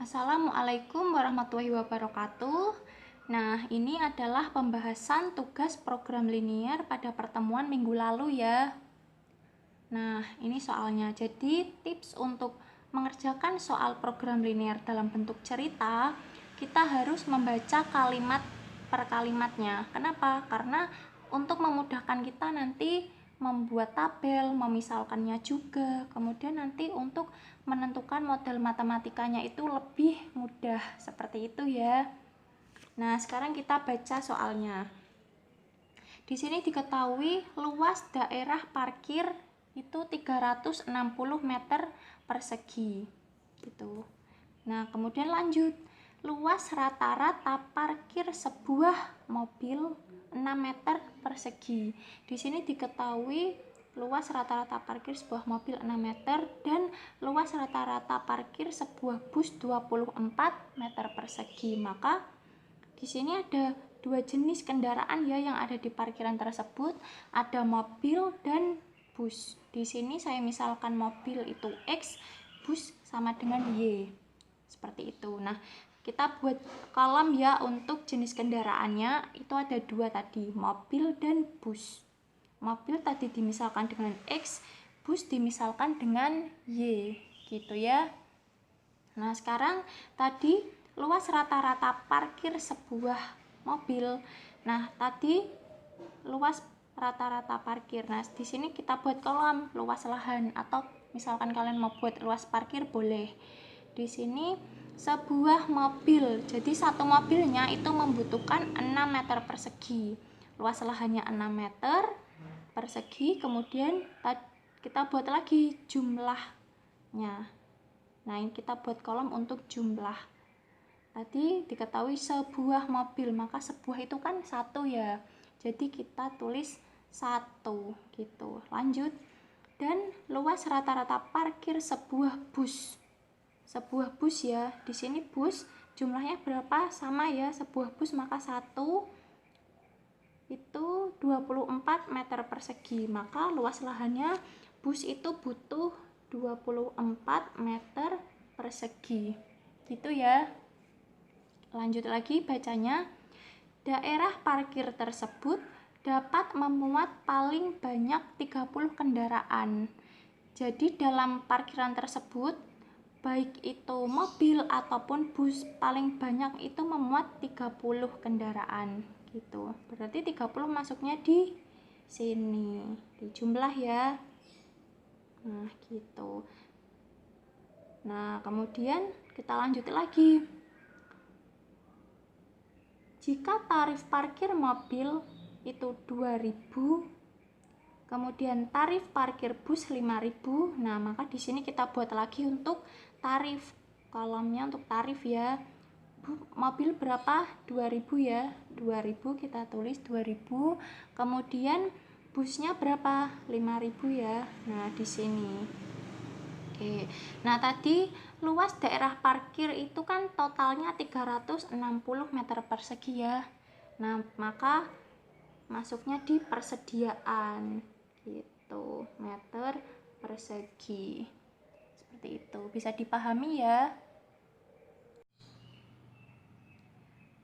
Assalamualaikum warahmatullahi wabarakatuh. Nah, ini adalah pembahasan tugas program linear pada pertemuan minggu lalu ya. Nah, ini soalnya. Jadi, tips untuk mengerjakan soal program linear dalam bentuk cerita, kita harus membaca kalimat per kalimatnya. Kenapa? Karena untuk memudahkan kita nanti membuat tabel, memisalkannya juga. Kemudian nanti untuk menentukan model matematikanya itu lebih mudah, seperti itu ya. Nah, sekarang kita baca soalnya. Di sini diketahui luas daerah parkir itu 360 meter persegi gitu. Nah, kemudian lanjut. Luas rata-rata parkir sebuah mobil 6 meter persegi. Di sini diketahui luas rata-rata parkir sebuah mobil 6 meter dan luas rata-rata parkir sebuah bus 24 meter persegi. Maka di sini ada dua jenis kendaraan ya yang ada di parkiran tersebut, ada mobil dan bus. Di sini saya misalkan mobil itu X, bus sama dengan Y. Seperti itu. Nah, kita buat kolom ya untuk jenis kendaraannya, itu ada dua tadi, mobil dan bus. Mobil tadi dimisalkan dengan X, bus dimisalkan dengan Y, gitu ya. Nah, sekarang tadi luas rata-rata parkir sebuah mobil. Nah, tadi luas rata-rata parkir. Nah, di sini kita buat kolom luas lahan, atau misalkan kalian mau buat luas parkir boleh. Di sini sebuah mobil. Jadi satu mobilnya itu membutuhkan 6 meter persegi. Luas lahannya 6 meter persegi. Kemudian kita buat lagi jumlahnya. Nah, ini kita buat kolom untuk jumlah. Tadi diketahui sebuah mobil, maka sebuah itu kan satu ya. Jadi kita tulis satu gitu. Lanjut. Dan luas rata-rata parkir sebuah bus. Sebuah bus ya. Di sini bus jumlahnya berapa? Sama ya, sebuah bus maka satu itu 24 meter persegi. Maka luas lahannya bus itu butuh 24 meter persegi. Gitu ya. Lanjut lagi bacanya. Daerah parkir tersebut dapat memuat paling banyak 30 kendaraan. Jadi dalam parkiran tersebut, baik itu mobil ataupun bus, paling banyak itu memuat 30 kendaraan gitu. Berarti 30 masuknya di sini, di jumlah ya. Nah, gitu. Nah, kemudian kita lanjut lagi. Jika tarif parkir mobil itu 2.000, kemudian tarif parkir bus 5.000, nah maka di sini kita buat lagi untuk tarif, kolomnya untuk tarif ya. Mobil berapa? 2.000 ya. 2.000 kita tulis 2.000. Kemudian busnya berapa? 5.000 ya. Nah, di sini. Oke. Nah, tadi luas daerah parkir itu kan totalnya 360 meter persegi ya. Nah, maka masuknya di persediaan gitu, meter persegi. Seperti itu. Bisa dipahami ya.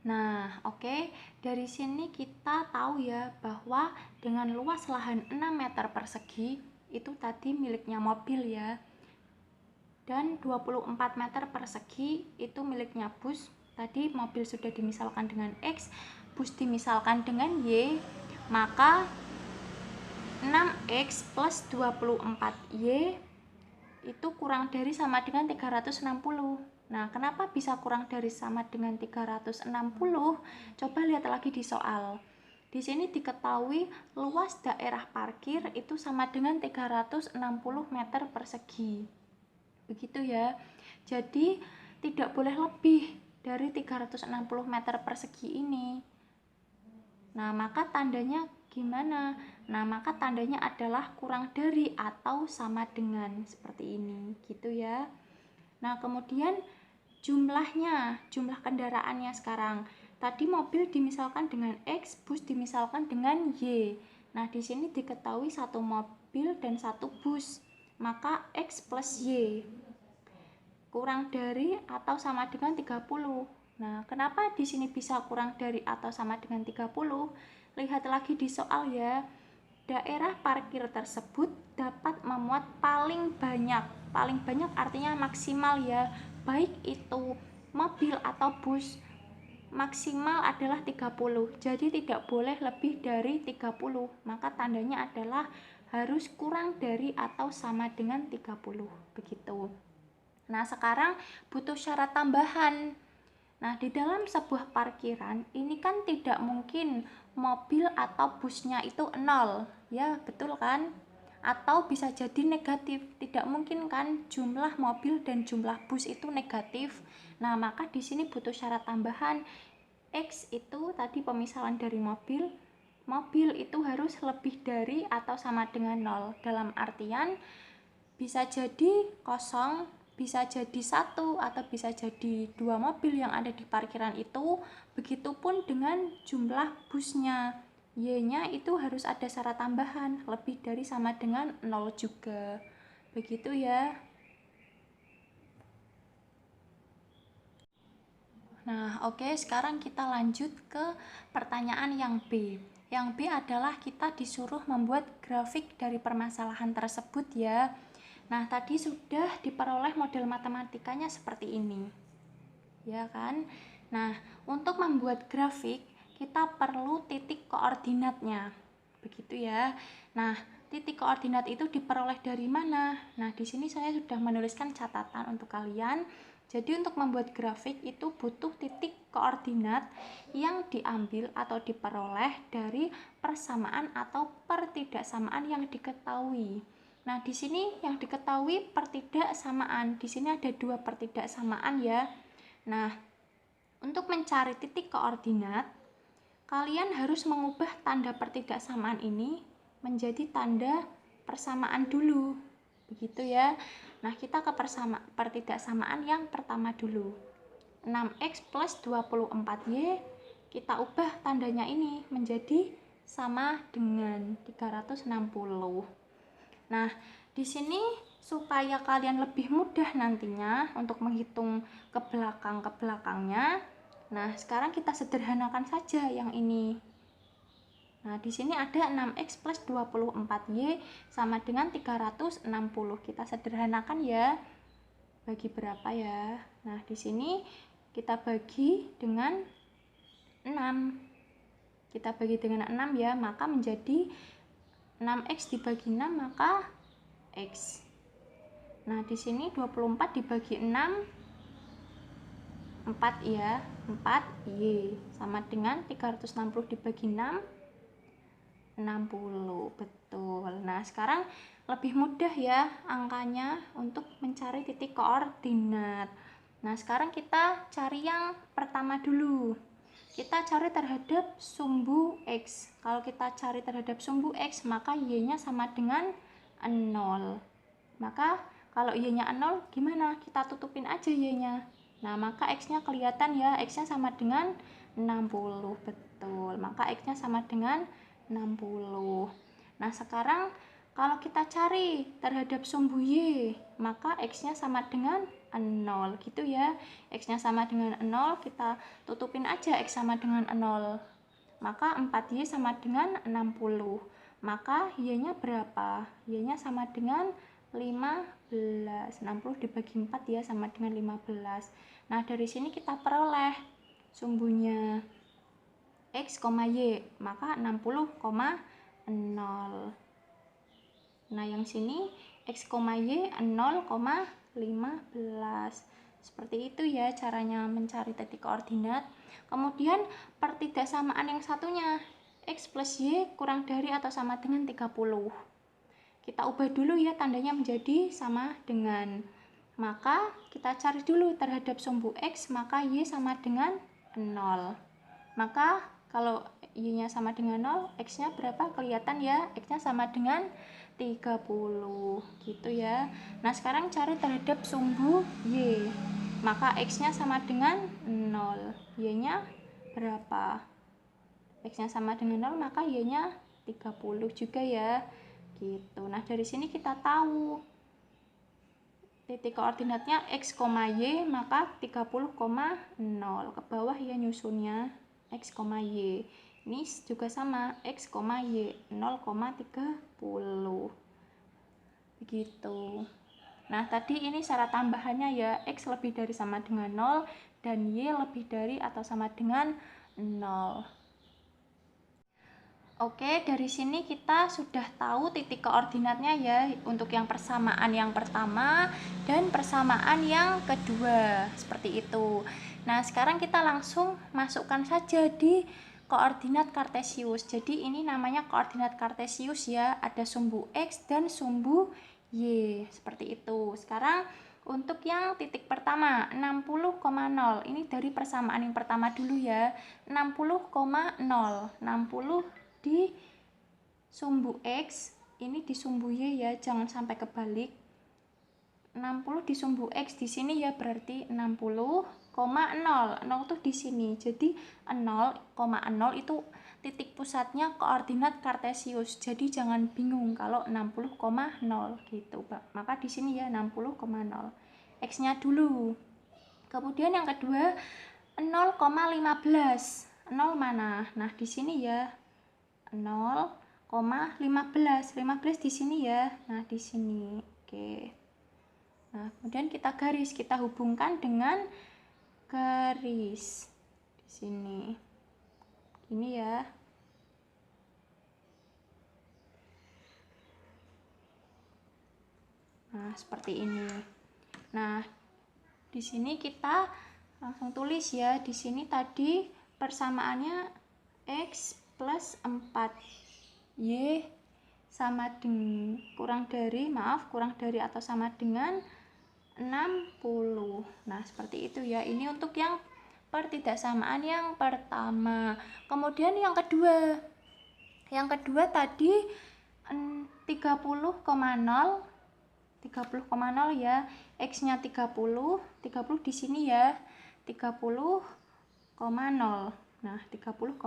Nah, oke. Dari sini kita tahu ya bahwa dengan luas lahan 6 meter persegi itu tadi miliknya mobil ya. Dan 24 meter persegi itu miliknya bus. Tadi mobil sudah dimisalkan dengan X, bus dimisalkan dengan Y, maka 6X plus 24Y itu kurang dari sama dengan 360. Nah, kenapa bisa kurang dari sama dengan 360? Coba lihat lagi di soal. Di sini diketahui luas daerah parkir itu sama dengan 360 meter persegi. Begitu ya. Jadi tidak boleh lebih dari 360 meter persegi ini. Nah, maka tandanya gimana? Nah, maka tandanya adalah kurang dari atau sama dengan, seperti ini, gitu ya. Nah, kemudian jumlahnya, jumlah kendaraannya sekarang. Tadi mobil dimisalkan dengan X, bus dimisalkan dengan Y. Nah, di sini diketahui satu mobil dan satu bus, maka X plus Y. kurang dari atau sama dengan 30. Nah, kenapa di sini bisa kurang dari atau sama dengan 30? Lihat lagi di soal ya. Daerah parkir tersebut dapat memuat paling banyak. Paling banyak artinya maksimal ya. Baik itu mobil atau bus, maksimal adalah 30. Jadi tidak boleh lebih dari 30. Maka tandanya adalah harus kurang dari atau sama dengan 30. Begitu. Nah, sekarang butuh syarat tambahan. Nah, di dalam sebuah parkiran ini kan tidak mungkin mobil atau busnya itu 0, ya betul kan? Atau bisa jadi negatif, tidak mungkin kan jumlah mobil dan jumlah bus itu negatif. Nah, maka di sini butuh syarat tambahan. X itu tadi pemisahan dari mobil, mobil itu harus lebih dari atau sama dengan 0. Dalam artian bisa jadi kosong, bisa jadi satu, atau bisa jadi dua mobil yang ada di parkiran itu. Begitupun dengan jumlah busnya, Y-nya itu harus ada syarat tambahan, lebih dari sama dengan 0 juga. Begitu ya. Nah, oke, sekarang kita lanjut ke pertanyaan yang B. Yang B adalah kita disuruh membuat grafik dari permasalahan tersebut ya. Nah, tadi sudah diperoleh model matematikanya seperti ini. Ya kan? Nah, untuk membuat grafik, kita perlu titik koordinatnya. Begitu ya. Nah, titik koordinat itu diperoleh dari mana? Nah, di sini saya sudah menuliskan catatan untuk kalian. Jadi untuk membuat grafik itu butuh titik koordinat yang diambil atau diperoleh dari persamaan atau pertidaksamaan yang diketahui. Nah, di sini yang diketahui pertidaksamaan. Di sini ada dua pertidaksamaan ya. Nah, untuk mencari titik koordinat, kalian harus mengubah tanda pertidaksamaan ini menjadi tanda persamaan dulu. Begitu ya. Nah, kita ke pertidaksamaan yang pertama dulu. 6x plus 24y, kita ubah tandanya ini menjadi sama dengan 360. Nah, di sini supaya kalian lebih mudah nantinya untuk menghitung ke belakangnya. Nah, sekarang kita sederhanakan saja yang ini. Nah, di sini ada 6x plus 24y sama dengan 360. Kita sederhanakan ya. Bagi berapa ya? Nah, di sini kita bagi dengan 6. Kita bagi dengan 6 ya, maka menjadi 6x dibagi 6 maka x. Nah, di sini 24 dibagi 6 4 ya, 4y sama dengan 360 dibagi 6 60. Betul. Nah, sekarang lebih mudah ya angkanya untuk mencari titik koordinat. Nah, sekarang kita cari yang pertama dulu. Kita cari terhadap sumbu x. Kalau kita cari terhadap sumbu x, maka y-nya sama dengan 0. Maka kalau y-nya 0, gimana? Kita tutupin aja y-nya. Nah, maka x-nya kelihatan ya, x-nya sama dengan 60. Betul. Maka x-nya sama dengan 60. Nah, sekarang kalau kita cari terhadap sumbu y, maka x-nya sama dengan 0 gitu ya. X-nya sama dengan 0, kita tutupin aja x sama dengan 0. Maka 4y sama dengan 60. Maka y-nya berapa? Y-nya sama dengan 15. 60 dibagi 4 ya sama dengan 15. Nah, dari sini kita peroleh sumbunya x, y, maka 60,0. Nah, yang sini x, y 0,15. Seperti itu ya caranya mencari titik koordinat. Kemudian pertidaksamaan yang satunya, x plus y kurang dari atau sama dengan 30. Kita ubah dulu ya tandanya menjadi sama dengan. Maka kita cari dulu terhadap sumbu x, maka y sama dengan 0. Maka kalau y-nya sama dengan 0, x-nya berapa? Kelihatan ya, x-nya sama dengan 30 gitu ya. Nah, sekarang cari terhadap sumbu y. Maka x-nya sama dengan 0. Y-nya berapa? X-nya sama dengan 0, maka y-nya 30 juga ya. Gitu. Nah, dari sini kita tahu titik koordinatnya X, Y, maka 30,0 ke bawah ya nyusunnya X, Y. Ini juga sama X, Y 0,30 begitu. Nah tadi ini syarat tambahannya ya, X lebih dari sama dengan 0 dan Y lebih dari atau sama dengan 0. Oke, dari sini kita sudah tahu titik koordinatnya ya untuk yang persamaan yang pertama dan persamaan yang kedua, seperti itu. Nah, sekarang kita langsung masukkan saja di koordinat kartesius. Jadi ini namanya koordinat kartesius ya, ada sumbu X dan sumbu Y, seperti itu. Sekarang untuk yang titik pertama 60,0, ini dari persamaan yang pertama dulu ya, 60,0, 60 di sumbu X, ini di sumbu Y ya, jangan sampai kebalik. 60 di sumbu X di sini ya, berarti 60,0, 0 tuh di sini. Jadi 0,0 itu titik pusatnya koordinat kartesius. Jadi jangan bingung kalau 60,0 gitu, Pak. Maka di sini ya 60,0. X-nya dulu. Kemudian yang kedua 0,15. 0 mana? Nah, di sini ya. 0,15 di sini ya. Nah, di sini. Oke. Nah, kemudian kita garis, kita hubungkan dengan garis di sini. Ini ya. Nah, seperti ini. Nah, di sini kita langsung tulis ya. Di sini tadi persamaannya X plus 4 Y sama dengan kurang dari atau sama dengan 60. Nah, seperti itu ya. Ini untuk yang pertidaksamaan yang pertama. Kemudian yang kedua. Yang kedua tadi 30,0 ya. X-nya 30 di sini ya. 30,0. Nah, 30,0,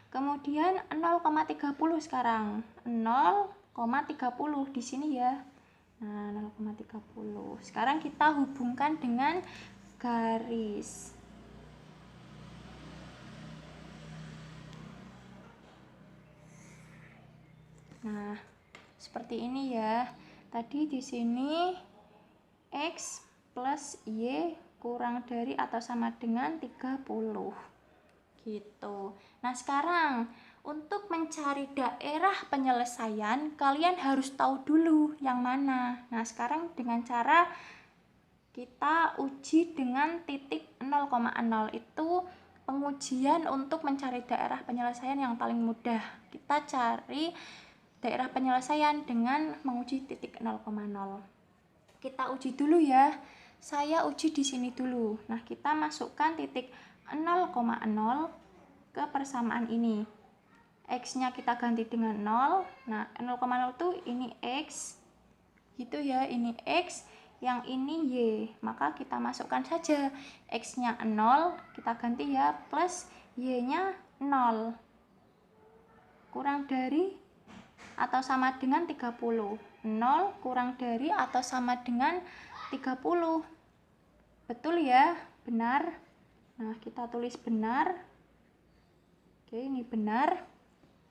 kemudian 0,30 sekarang. 0,30 di sini ya. Nah, 0,30. Sekarang kita hubungkan dengan garis. Nah, seperti ini ya. Tadi di sini X plus Y kurang dari atau sama dengan 30. Gitu. Nah, sekarang untuk mencari daerah penyelesaian, kalian harus tahu dulu yang mana. Nah, sekarang dengan cara kita uji dengan titik 0,0, itu pengujian untuk mencari daerah penyelesaian yang paling mudah. Kita cari daerah penyelesaian dengan menguji titik 0,0. Kita uji dulu ya. Saya uji di sini dulu. Nah, kita masukkan titik 0,0 ke persamaan ini. X-nya kita ganti dengan 0. Nah, 0,0 itu ini X. Gitu ya, ini X, yang ini Y. Maka kita masukkan saja X-nya 0, kita ganti ya, plus Y-nya 0. Kurang dari atau sama dengan 30. 0 kurang dari atau sama dengan 30. Betul ya? Benar. Nah, kita tulis benar. Oke, ini benar.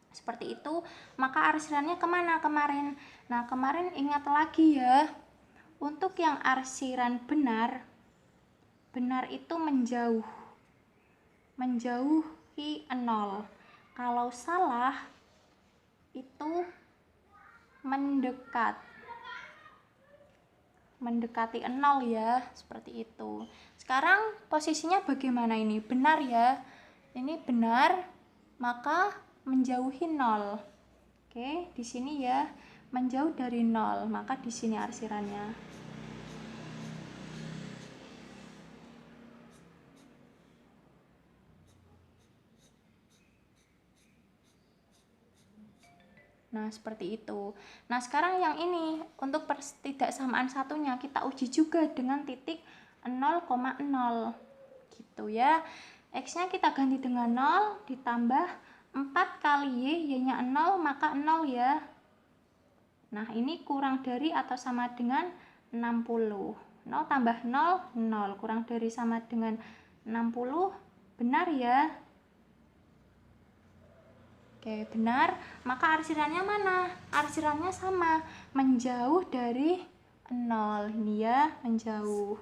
Seperti itu. Maka arsirannya kemana kemarin? Nah, kemarin ingat lagi ya. Untuk yang arsiran benar itu menjauh. Menjauhi 0. Kalau salah itu mendekati 0 ya, seperti itu. Sekarang posisinya bagaimana ini? Benar ya. Ini benar, maka menjauhi 0. Oke, di sini ya, menjauh dari 0, maka di sini arsirannya. Nah, seperti itu. Nah, sekarang yang ini untuk pertidaksamaan satunya kita uji juga dengan titik 0,0 gitu ya. X-nya kita ganti dengan 0 ditambah 4 kali Y-nya 0, maka 0 ya. Nah, ini kurang dari atau sama dengan 60. 0 tambah 0, 0. Kurang dari sama dengan 60. Benar ya? Oke, benar. Maka arsirannya mana? Arsirannya sama, menjauh dari 0. Ini ya, menjauh.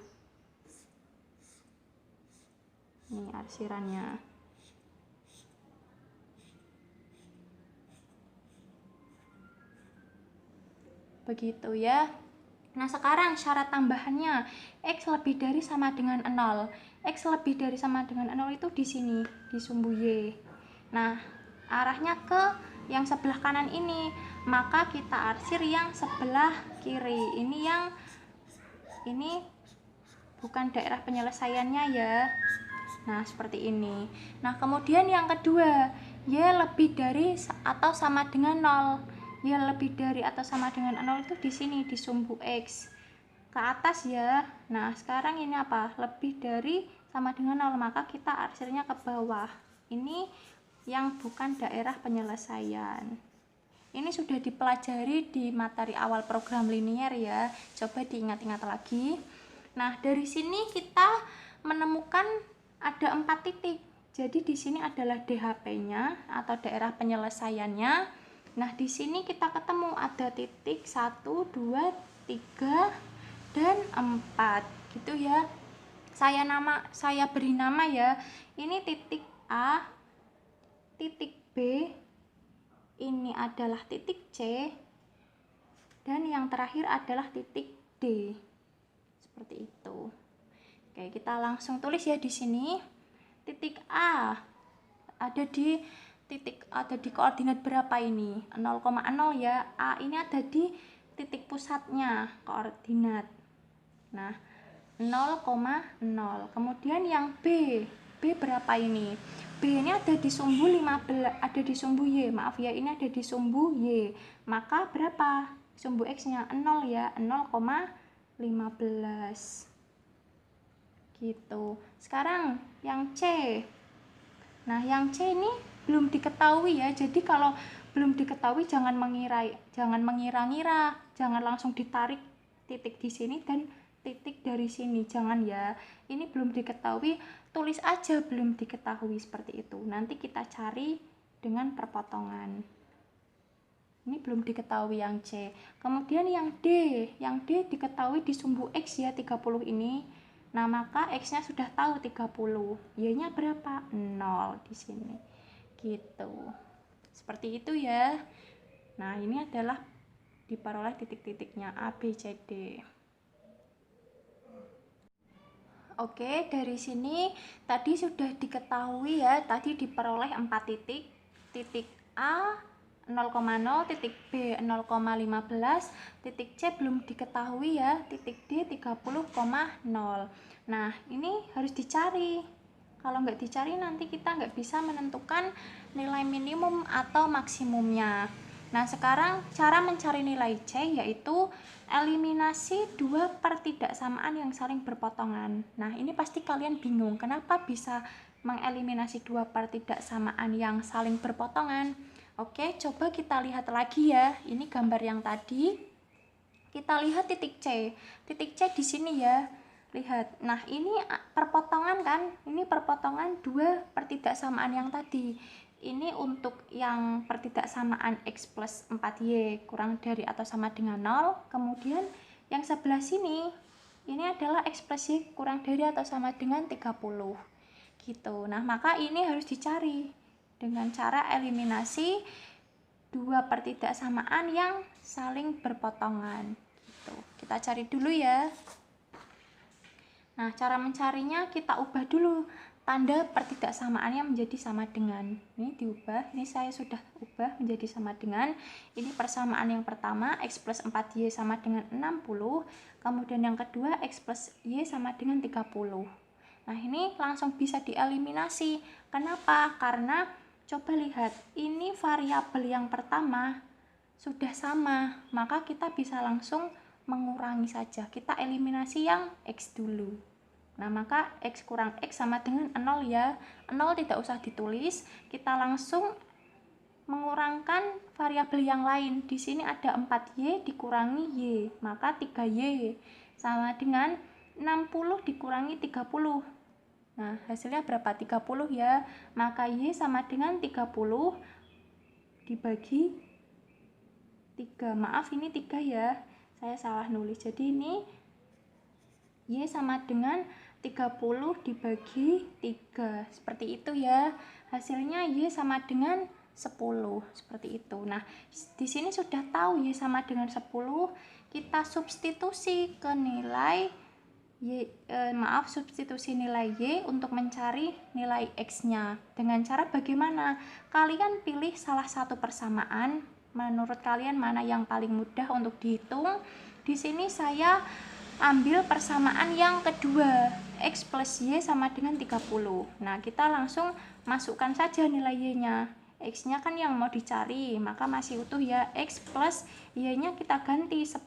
Ini arsirannya. Begitu ya. Nah, sekarang syarat tambahannya, X lebih dari sama dengan 0. X lebih dari sama dengan 0 itu di sini, di sumbu Y. Nah, arahnya ke yang sebelah kanan ini. Maka kita arsir yang sebelah kiri. Ini bukan daerah penyelesaiannya ya. Nah, seperti ini. Nah, kemudian yang kedua, Y lebih dari atau sama dengan 0. Y lebih dari atau sama dengan 0 itu di sini, di sumbu X. Ke atas ya. Nah, sekarang ini apa? Lebih dari sama dengan 0, maka kita arsirnya ke bawah. Ini yang bukan daerah penyelesaian. Ini sudah dipelajari di materi awal program linier ya. Coba diingat-ingat lagi. Nah, dari sini kita menemukan ada 4 titik. Jadi di sini adalah DHP-nya atau daerah penyelesaiannya. Nah, di sini kita ketemu ada titik 1, 2, 3, dan 4. Gitu ya. Saya beri nama ya. Ini titik A, titik B, ini adalah titik C, dan yang terakhir adalah titik D. Seperti itu. Oke, kita langsung tulis ya di sini. Titik A ada di koordinat berapa ini? 0,0 ya. A ini ada di titik pusatnya koordinat. Nah, 0,0. Kemudian yang B berapa ini? B ini ada di sumbu 15, ada di sumbu Y. Maaf ya, ini ada di sumbu Y. Maka berapa? Sumbu X-nya 0 ya, 0,15. Gitu. Sekarang yang C. Nah, yang C ini belum diketahui ya. Jadi kalau belum diketahui jangan mengira-ngira, jangan langsung ditarik titik di sini dan titik dari sini, jangan ya. Ini belum diketahui, tulis aja belum diketahui seperti itu. Nanti kita cari dengan perpotongan. Ini belum diketahui yang C. Kemudian yang D diketahui di sumbu X ya, 30 ini. Nah, maka X-nya sudah tahu 30. Y-nya berapa? 0 di sini. Gitu. Seperti itu ya. Nah, ini adalah diperoleh titik-titiknya A, B, C, D. Oke, dari sini tadi sudah diketahui ya, tadi diperoleh 4 titik. Titik A 0,0, titik B 0,15, titik C belum diketahui ya, titik D 30,0. Nah, ini harus dicari. Kalau nggak dicari nanti kita nggak bisa menentukan nilai minimum atau maksimumnya. Nah, sekarang cara mencari nilai C yaitu eliminasi dua pertidaksamaan yang saling berpotongan. Nah, ini pasti kalian bingung kenapa bisa mengeliminasi dua pertidaksamaan yang saling berpotongan. Oke, coba kita lihat lagi ya. Ini gambar yang tadi. Kita lihat titik C. Titik C di sini ya. Lihat. Nah, ini perpotongan kan? Ini perpotongan dua pertidaksamaan yang tadi. Ini untuk yang pertidaksamaan X plus 4Y kurang dari atau sama dengan 0. Kemudian yang sebelah sini, ini adalah X plus Y kurang dari atau sama dengan 30. Gitu. Nah, maka ini harus dicari dengan cara eliminasi dua pertidaksamaan yang saling berpotongan. Gitu. Kita cari dulu ya. Nah, cara mencarinya kita ubah dulu tanda pertidaksamaannya menjadi sama dengan. Ini diubah, ini saya sudah ubah menjadi sama dengan. Ini persamaan yang pertama, X plus 4Y sama dengan 60. Kemudian yang kedua, X plus Y sama dengan 30. Nah, ini langsung bisa dieliminasi. Kenapa? Karena coba lihat, ini variabel yang pertama sudah sama, maka kita bisa langsung mengurangi saja. Kita eliminasi yang X dulu. Nah, maka X kurang X sama dengan 0 ya. 0 tidak usah ditulis, kita langsung mengurangkan variabel yang lain. Di sini ada 4Y dikurangi Y, maka 3Y. sama dengan 60 dikurangi 30. Nah, hasilnya berapa? 30 ya. Maka Y sama dengan 30 dibagi 3. Maaf, ini 3 ya. Saya salah nulis. Jadi ini Y sama dengan 30 dibagi 3. Seperti itu ya. Hasilnya Y sama dengan 10. Seperti itu. Nah, di sini sudah tahu Y sama dengan 10. Kita substitusi ke nilai substitusi nilai Y untuk mencari nilai X-nya. Dengan cara bagaimana? Kalian pilih salah satu persamaan. Menurut kalian mana yang paling mudah untuk dihitung? Di sini saya ambil persamaan yang kedua. X plus Y sama dengan 30. Nah, kita langsung masukkan saja nilai Y-nya. X-nya kan yang mau dicari, maka masih utuh ya. X plus Y-nya kita ganti 10.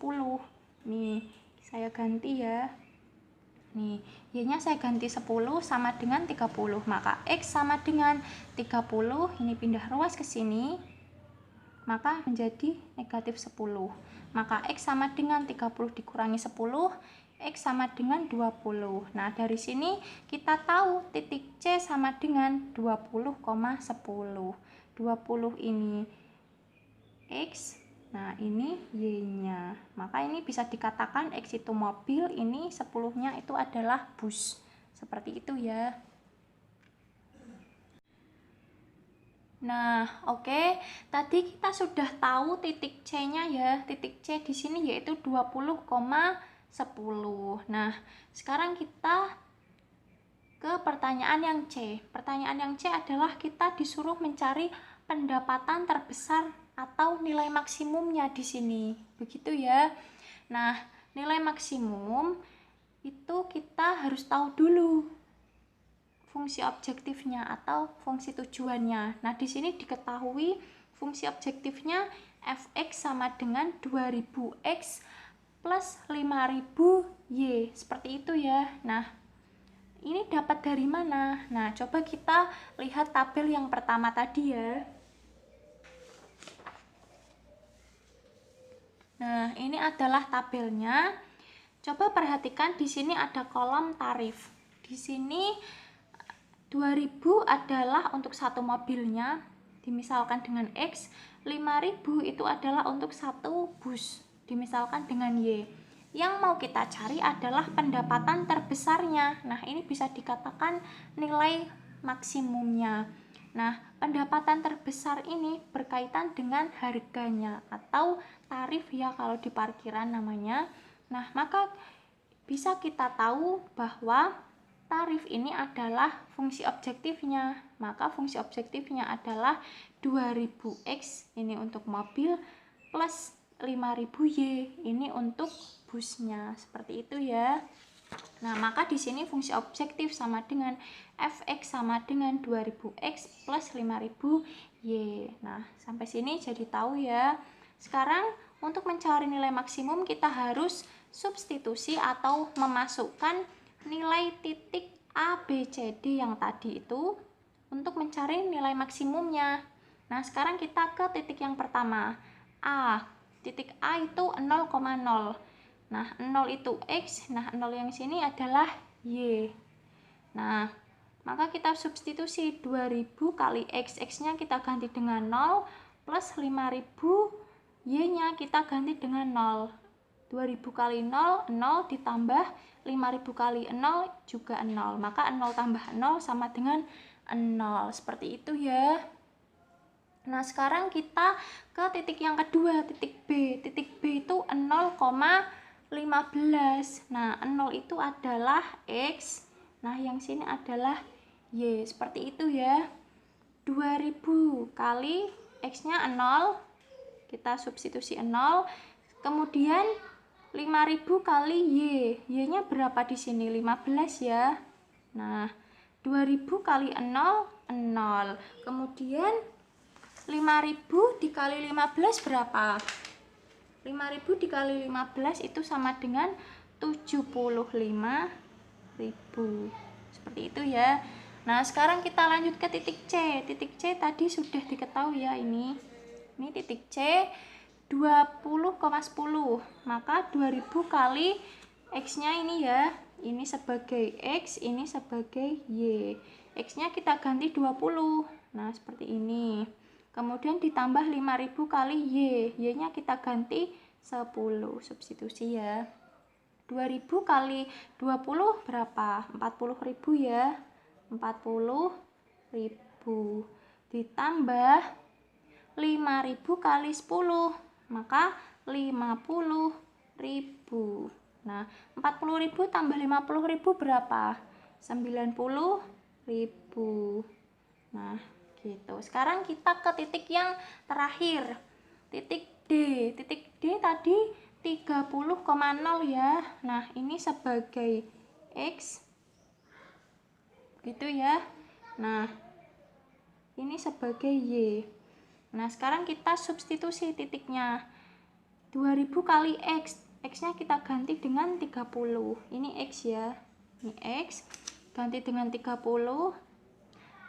Nih, saya ganti ya. Nih, Y-nya saya ganti 10 sama dengan 30. Maka X sama dengan 30, ini pindah ruas ke sini, maka menjadi negatif 10. Maka X sama dengan 30 dikurangi 10, X sama dengan 20. Nah, dari sini kita tahu titik C sama dengan 20,10. 20 ini X, nah ini Y-nya. Maka ini bisa dikatakan X itu mobil, ini 10-nya itu adalah bus. Seperti itu ya. Nah, oke. Tadi kita sudah tahu titik C-nya ya. Titik C di sini yaitu 20,10. Nah, sekarang kita ke pertanyaan yang C. Pertanyaan yang C adalah kita disuruh mencari pendapatan terbesar atau nilai maksimumnya di sini. Begitu ya. Nah, nilai maksimum itu kita harus tahu dulu fungsi objektifnya atau fungsi tujuannya. Nah, di sini diketahui fungsi objektifnya f(x) sama dengan 2000x plus 5000y. Seperti itu ya. Nah, ini dapat dari mana? Nah, coba kita lihat tabel yang pertama tadi ya. Nah, ini adalah tabelnya. Coba perhatikan di sini ada kolom tarif. Di sini 2000 adalah untuk satu mobilnya, dimisalkan dengan X. 5000 itu adalah untuk satu bus, dimisalkan dengan Y. Yang mau kita cari adalah pendapatan terbesarnya. Nah, ini bisa dikatakan nilai maksimumnya. Nah, pendapatan terbesar ini berkaitan dengan harganya atau tarif ya kalau di parkiran namanya. Nah, maka bisa kita tahu bahwa tarif ini adalah fungsi objektifnya. Maka fungsi objektifnya adalah 2000x ini untuk mobil plus 5000y ini untuk busnya. Seperti itu ya. Nah, maka di sini fungsi objektif sama dengan fx sama dengan 2000x plus 5000y. Nah, sampai sini jadi tahu ya. Sekarang untuk mencari nilai maksimum kita harus substitusi atau memasukkan nilai titik A, B, C, D yang tadi itu untuk mencari nilai maksimumnya. Nah, sekarang kita ke titik yang pertama. A. Titik A itu 0,0. Nah, 0 itu X, nah 0 yang sini adalah Y. Nah, maka kita substitusi 2000 kali X, X-nya kita ganti dengan 0, plus 5000, Y-nya kita ganti dengan 0. 2000 kali 0, 0 ditambah 5000 kali 0 juga 0. Maka 0 tambah 0 sama dengan 0. Seperti itu ya. Nah, sekarang kita ke titik yang kedua, titik B. Titik B itu 0,15. Nah, 0 itu adalah X. Nah, yang sini adalah Y. Seperti itu ya. 2000 kali X-nya 0. Kita substitusi 0. Kemudian 5000 kali Y. Y-nya berapa di sini? 15 ya. Nah, 2000 kali 0, 0. Kemudian 5000 dikali 15 berapa? 5000 dikali 15 itu sama dengan 75.000. Seperti itu ya. Nah, sekarang kita lanjut ke titik C. Titik C tadi sudah diketahui ya ini. Ini titik C 20,10. Maka 2000 kali X-nya ini ya, ini sebagai X, ini sebagai Y. X-nya kita ganti 20. Nah, seperti ini. Kemudian ditambah 5.000 kali Y. Y-nya kita ganti 10. Substitusi ya. 2.000 kali 20 berapa? 40.000 ya. 40.000. Ditambah 5.000 kali 10. Maka 50.000. Nah, 40.000 tambah 50.000 berapa? 90.000. Nah, gitu. Sekarang kita ke titik yang terakhir. Titik D. Titik D tadi 30,0 ya. Nah, ini sebagai X. Gitu ya. Nah, ini sebagai Y. Nah, sekarang kita substitusi titiknya. 2000 kali X. X-nya kita ganti dengan 30. Ini X ya. Ini X. Ganti dengan 30.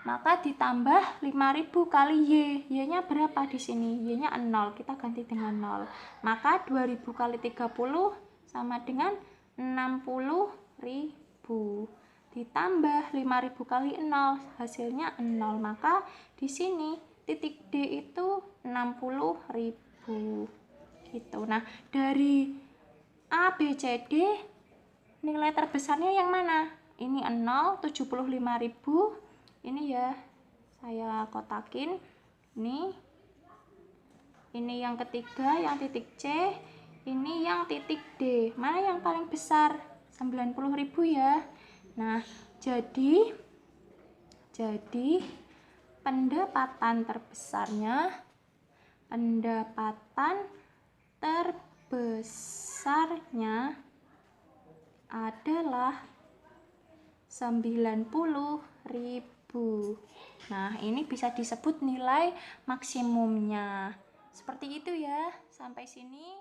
Maka ditambah 5000 kali Y. Y-nya berapa di sini? Y-nya 0. Kita ganti dengan 0. Maka 2000 kali 30 sama dengan 60.000. Ditambah 5000 kali 0. Hasilnya 0. Maka di sini titik D itu 60.000. Gitu. Nah, dari A, B, C, D nilai terbesarnya yang mana? Ini 0, 75.000. Ini ya, saya kotakin. Ini yang ketiga, yang titik C. Ini yang titik D. Mana yang paling besar? 90.000 ya. Nah, jadi pendapatan terbesarnya adalah 90.000. Nah, ini bisa disebut nilai maksimumnya. Seperti itu ya. Sampai sini.